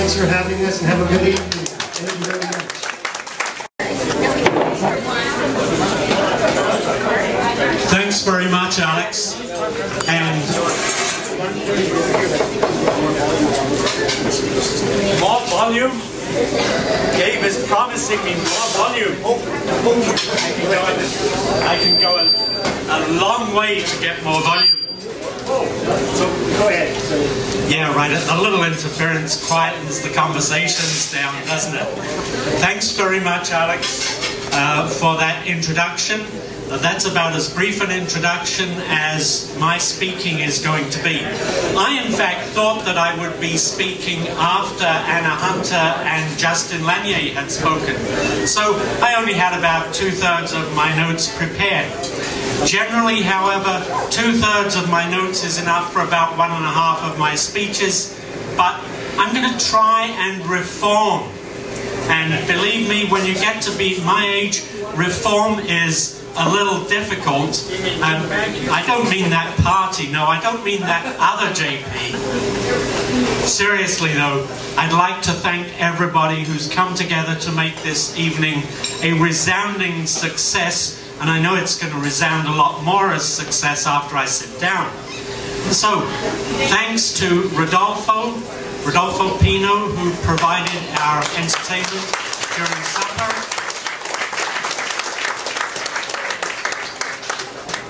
Thanks for having us, and have a good evening. Thank you very much. Thanks very much, Alex. And more volume. Gabe is promising me more volume. I can go a long way to get more volume. So go ahead. Yeah, right. A little interference quietens the conversations down, doesn't it? Thanks very much, Alex, for that introduction. That's about as brief an introduction as my speaking is going to be. I, in fact, thought that I would be speaking after Anna Hunter and Justin Lanier had spoken. So I only had about 2/3 of my notes prepared. Generally, however, 2/3 of my notes is enough for about 1.5 of my speeches, but I'm going to try and reform. And believe me, when you get to be my age, reform is a little difficult. I don't mean that party, no, I don't mean that other JP. Seriously though, I'd like to thank everybody who's come together to make this evening a resounding success, and I know it's going to resound a lot more as success after I sit down. So, thanks to Rodolfo Pino, who provided our entertainment during supper.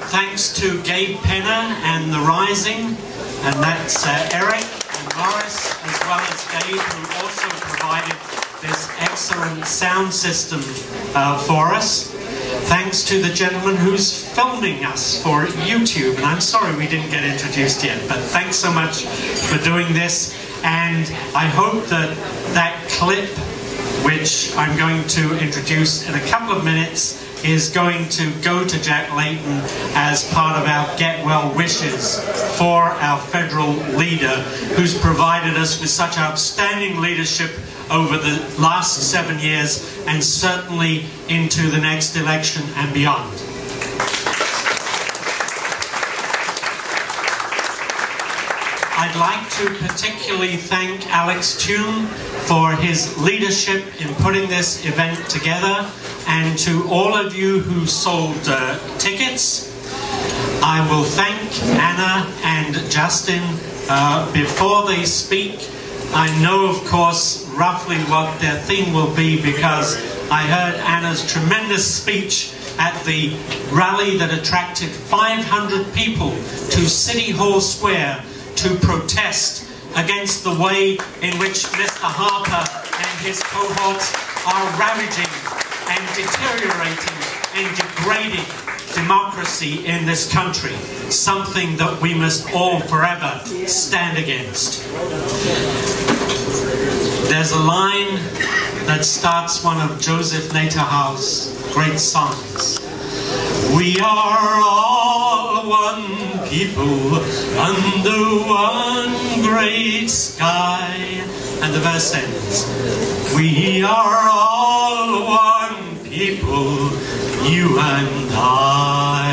Thanks to Gabe Penna and The Rising, and that's Eric and Morris, as well as Gabe, who also provided this excellent sound system for us. Thanks to the gentleman who's filming us for YouTube, and I'm sorry we didn't get introduced yet, but thanks so much for doing this, and I hope that that clip, which I'm going to introduce in a couple of minutes, is going to go to Jack Layton as part of our get well wishes for our federal leader, who's provided us with such outstanding leadership over the last 7 years and certainly into the next election and beyond. I'd like to particularly thank Alex Toon for his leadership in putting this event together, and to all of you who sold tickets. I will thank Anna and Justin before they speak. I know, of course, roughly what their theme will be, because I heard Anna's tremendous speech at the rally that attracted 500 people to City Hall Square to protest against the way in which Mr. Harper and his cohorts are ravaging and deteriorating and degrading democracy in this country, something that we must all forever stand against. There's a line that starts one of Joseph Naterhal's great songs. We are all one people under one great sky. And the verse ends, we are all one people, you and I.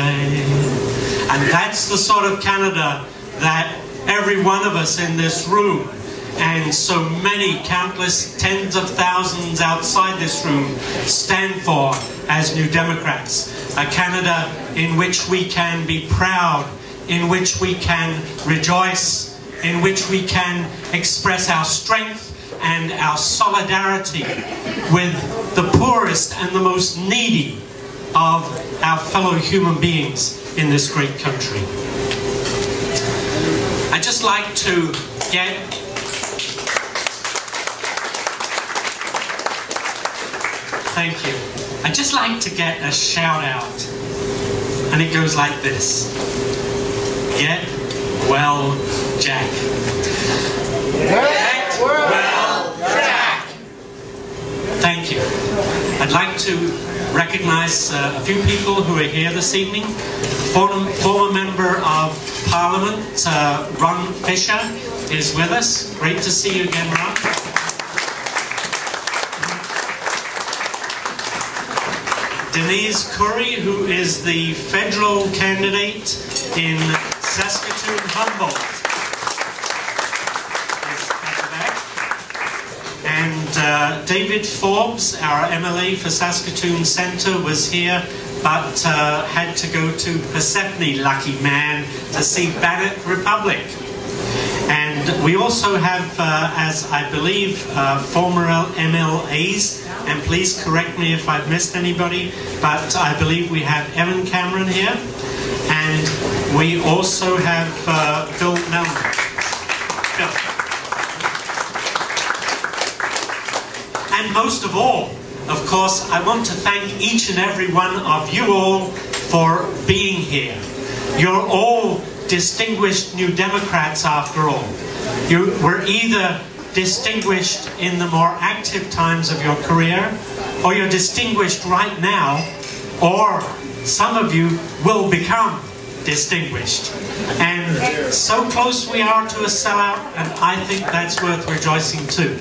And that's the sort of Canada that every one of us in this room, and so many, countless tens of thousands outside this room, stand for as New Democrats. A Canada in which we can be proud, in which we can rejoice, in which we can express our strength and our solidarity with the poorest and the most needy of our fellow human beings in this great country. I'd just like to get thank you. I'd just like to get a shout out, and it goes like this. Get well, Jack. Get well, Jack. Thank you. I'd like to recognize a few people who are here this evening. Former Member of Parliament, Ron Fisher, is with us. Great to see you again, Ron. Denise Curry, who is the federal candidate in Saskatoon-Humboldt, is at the back. And David Forbes, our MLA for Saskatoon Centre, was here, but had to go to Persephone, lucky man, to see Bannock Republic. And we also have, as I believe, former MLAs, and please correct me if I've missed anybody, but I believe we have Evan Cameron here, and we also have Bill Melman. Bill. And most of all, of course, I want to thank each and every one of you all for being here. You're all distinguished New Democrats after all. You were either distinguished in the more active times of your career, or you're distinguished right now, or some of you will become distinguished. And so close we are to a sellout, and I think that's worth rejoicing too.